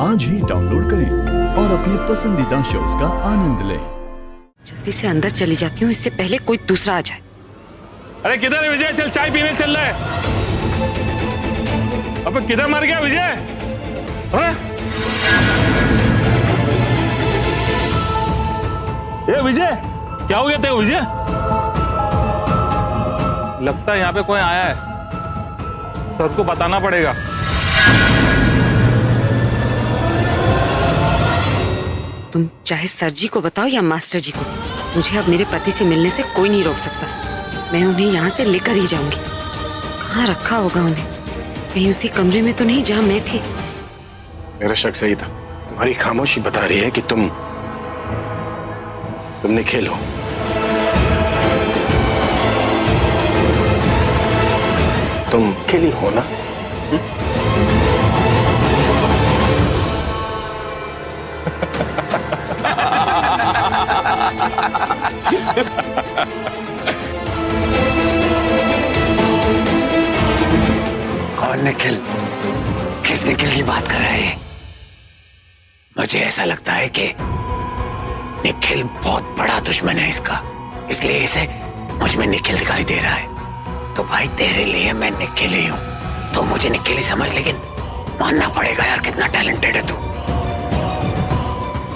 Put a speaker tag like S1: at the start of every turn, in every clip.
S1: आज ही डाउनलोड करें और अपने पसंदीदा शोज का आनंद लें।
S2: जल्दी से अंदर चली जाती हूँ, इससे पहले कोई दूसरा आ जाए।
S3: अरे किधर है विजय? चल चाय पीने चल रहा है। अबे किधर मर गया विजय? ये विजय, क्या हो गया तेरे विजय? लगता है यहाँ पे कोई आया है, सर को बताना पड़ेगा।
S2: तुम चाहे सर जी को बताओ या मास्टर जी को, मुझे अब मेरे पति से मिलने से कोई नहीं रोक सकता। मैं उन्हें यहाँ से लेकर ही जाऊंगी। कहाँ रखा होगा उन्हें? कहीं उसी कमरे में तो नहीं जहाँ मैं थी।
S4: मेरा शक सही था। तुम्हारी खामोशी बता रही है कि तुम निखिल हो। तुम निखिल ही हो ना?
S5: कौन निखिल? किस निखिल की बात कर रहे हैं? मुझे ऐसा लगता है कि निखिल बहुत बड़ा दुश्मन है इसका, इसलिए इसे मुझ में निखिल दिखाई दे रहा है। तो भाई तेरे लिए मैं निखिल ही हूं, तो मुझे निखिल ही समझ, लेकिन मानना पड़ेगा यार कितना टैलेंटेड है तू।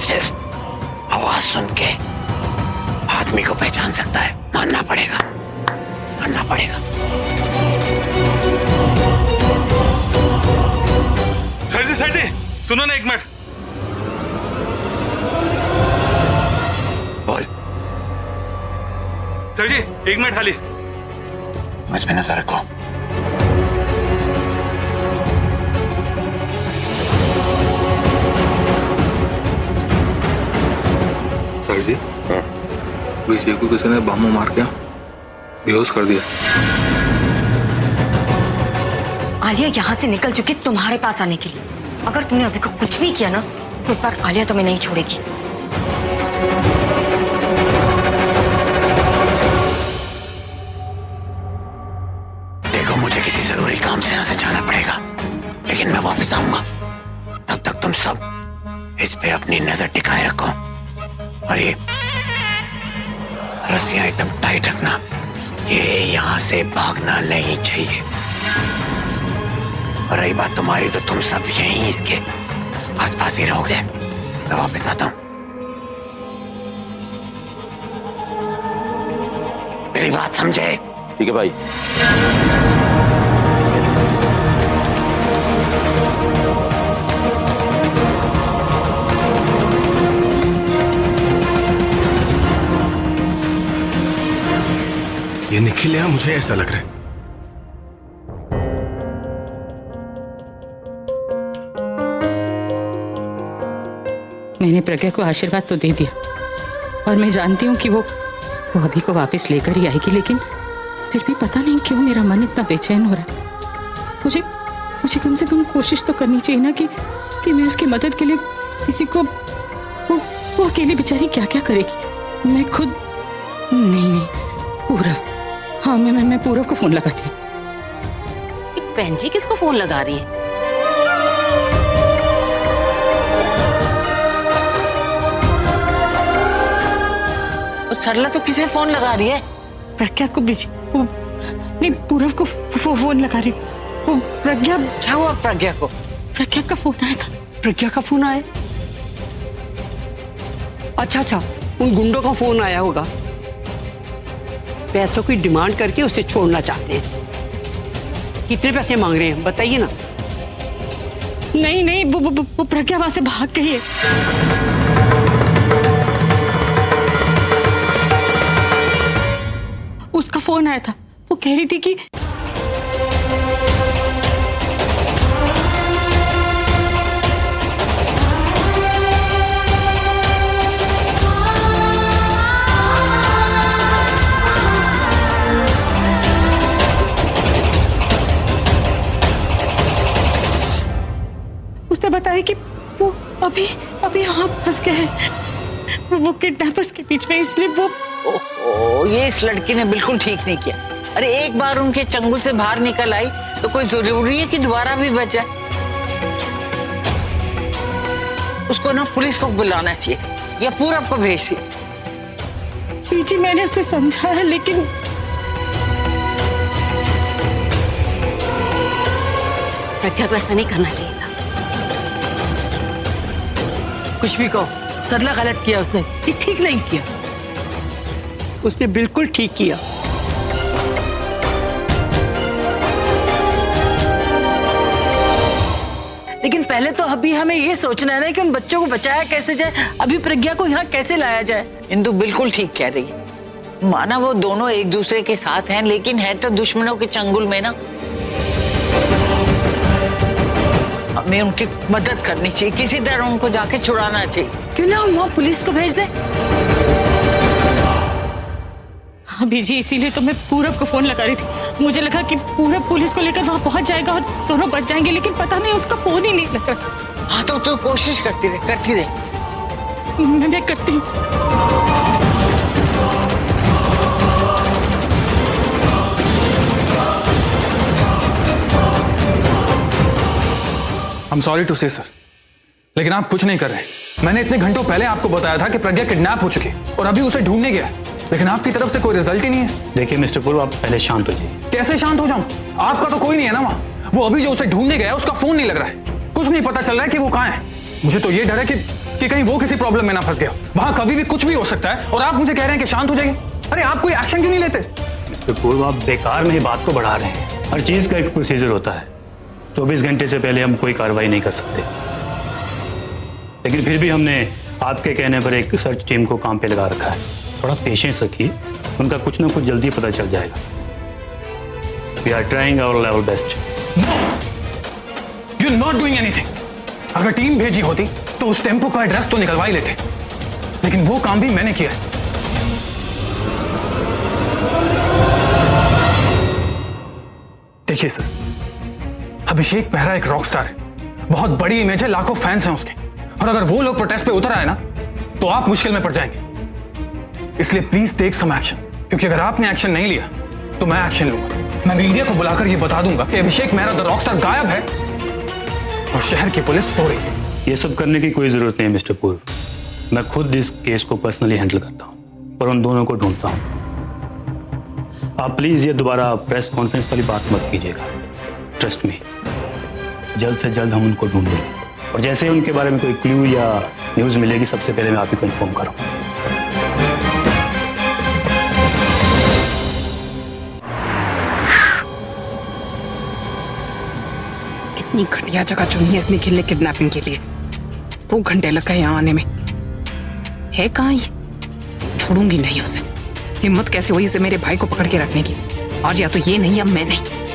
S5: सिर्फ आवाज सुन के आदमी को पहचान सकता है। मानना पड़ेगा, मानना पड़ेगा।
S3: सर जी सुनो ना एक मिनट।
S5: बोल।
S3: सर जी एक मिनट खाली।
S5: मुझ पे नजर रखो।
S6: सर जी, विजय को किसी ने बम मार के बेहोश कर दिया।
S7: आलिया यहाँ से निकल चुकी तुम्हारे पास आने के लिए। अगर तुमने अभी को कुछ भी किया ना, तो इस बार आलिया तुम्हें नहीं छोड़ेगी।
S5: देखो मुझे किसी जरूरी काम से यहाँ से जाना पड़ेगा, लेकिन मैं वापस आऊंगा। तब तक तुम सब इस पे अपनी नजर टिकाए रखो और ये रस्सियां एकदम टाइट रखना। ये यहाँ से भागना नहीं चाहिए। और रही बात तुम्हारी, तो तुम सब यहीं इसके आसपास ही रहोगे। मैं वापस आता हूं। मेरी बात समझे?
S4: ठीक है भाई।
S8: ये निखिल है, मुझे ऐसा लग रहा है।
S9: मैंने प्रज्ञा को आशीर्वाद तो दे दिया और मैं जानती हूँ कि वो अभी को वापस लेकर ही आएगी, लेकिन फिर भी पता नहीं क्यों मेरा मन इतना बेचैन हो रहा है। मुझे कम से कम कोशिश तो करनी चाहिए ना कि मैं उसकी मदद के लिए किसी को, वो अकेली बेचारी क्या क्या करेगी। मैं खुद नहीं पूरब, हाँ मैं पूरब को फोन लगाती हूँ।
S7: बहन जी किसको फोन लगा रही है? सरला तो किसे फोन लगा रही है?
S9: प्रज्ञा को नहीं, पूरब को फोन लगा रही। वो प्रज्ञा।
S5: क्या हुआ प्रज्ञा को?
S9: प्रज्ञा का फोन आया था।
S10: प्रज्ञा का फोन आया? अच्छा, उन गुंडों का फोन आया होगा। पैसों की डिमांड करके उसे छोड़ना चाहते हैं। कितने पैसे मांग रहे हैं बताइए ना।
S9: नहीं, वो प्रज्ञा वहां से भाग गई है। उसका फोन आया था, वो कह रही थी कि उसने बताया कि वो अभी यहाँ फंस गए हैं, वो किडनैपर्स के बीच में, इसलिए वो
S11: ये इस लड़की ने बिल्कुल ठीक नहीं किया। अरे एक बार उनके चंगुल से बाहर निकल आई तो कोई जरूरी है कि दोबारा भी बच जाए। उसको ना पुलिस को बुलाना चाहिए या पूरब को भेज दी।
S9: बीजी मैंने उसे समझाया लेकिन
S7: प्रज्ञा को ऐसा नहीं करना चाहिए था।
S10: कुछ भी कहो, सरला गलत किया उसने, ये ठीक नहीं किया। उसने बिल्कुल ठीक किया। लेकिन पहले तो अभी हमें ये सोचना है ना कि उन बच्चों को बचाया कैसे जाए, अभी प्रज्ञा को यहाँ कैसे लाया जाए।
S11: इंदु बिल्कुल ठीक कह रही है। माना वो दोनों एक दूसरे के साथ हैं, लेकिन है तो दुश्मनों के चंगुल में ना। हमें उनकी मदद करनी चाहिए, किसी तरह उनको जाके छुड़ाना चाहिए।
S10: क्यों ना हम वहाँ पुलिस को भेज दें?
S9: हाँ बीजी, इसीलिए तो मैं पूरब को फोन लगा रही थी। मुझे लगा कि पूरब पुलिस को लेकर वहां पहुंच जाएगा और दोनों बच जाएंगे, लेकिन पता नहीं उसका फोन ही नहीं लग रहा।
S11: हाँ तो तू कोशिश करती रहे।
S9: मैं करती हूँ।
S8: I'm sorry to say, sir, लेकिन आप कुछ नहीं कर रहे। मैंने इतने घंटों पहले आपको बताया था कि प्रज्ञा किडनैप हो चुकी है और अभी उसे ढूंढने गया, लेकिन आपकी तरफ से कोई रिजल्ट ही नहीं है।
S12: देखिए मिस्टर पूर्व, आप पहले शांत हो जाइए।
S8: कैसे शांत हो जाऊं? आपका तो कोई नहीं है ना वहां। वो अभी जो उसे ढूंढने गया है उसका फोन नहीं लग रहा है, कुछ नहीं पता चल रहा है कि वो कहाँ है। मुझे तो ये डर है कि कहीं वो किसी प्रॉब्लम में ना फंस गया। वहां कभी भी कुछ भी हो सकता है और आप मुझे कह रहे हैं कि शांत हो जाइए। अरे आप कोई एक्शन क्यों नहीं लेते?
S12: मिस्टर पूर्व, आप बेकार में ही बात को बढ़ा रहे हैं। हर चीज का एक प्रोसीजर होता है। 24 घंटे से पहले हम कोई कार्रवाई नहीं कर सकते, लेकिन फिर भी हमने आपके कहने पर एक सर्च टीम को काम पे लगा रखा है। थोड़ा पेशेंस रखिए, उनका कुछ ना कुछ जल्दी पता चल जाएगा। We are trying our level best.
S8: You are not doing anything. अगर टीम भेजी होती तो उस टेम्पो का एड्रेस तो निकलवा ही लेते, लेकिन वो काम भी मैंने किया है। देखिए सर, अभिषेक मेहरा एक रॉक स्टार है, बहुत बड़ी इमेज है, लाखों फैंस हैं उसके, और अगर वो लोग प्रोटेस्ट पे उतर आए ना तो आप मुश्किल में पड़ जाएंगे। इसलिए प्लीज टेक सम एक्शन, क्योंकि अगर आपने एक्शन नहीं लिया तो मैं एक्शन लूंगा। मैं मीडिया को बुलाकर यह बता दूंगा कि अभिषेक मेहरा द रॉक स्टार गायब है और शहर की पुलिस सो रही है।
S12: ये सब करने की कोई जरूरत नहीं है मिस्टर पूर्व। मैं खुद इस केस को पर्सनली हैंडल करता हूँ और उन दोनों को ढूंढता हूँ। आप प्लीज ये दोबारा प्रेस कॉन्फ्रेंस वाली बात मत कीजिएगा। ट्रस्ट मी, जल्द से जल्द हम उनको ढूंढ लेंगे, और जैसे ही उनके बारे में कोई क्लू या न्यूज मिलेगी सबसे पहले मैं आप ही को इन्फॉर्म करूँगा।
S13: कितनी घटिया जगह चुनी है इसने खेलने किडनैपिंग के लिए। 2 घंटे लग गए यहाँ आने में। है कहाँ ये? छोड़ूंगी नहीं उसे। हिम्मत कैसे हुई उसे मेरे भाई को पकड़ के रखने की? और या तो ये नहीं या मैं नहीं।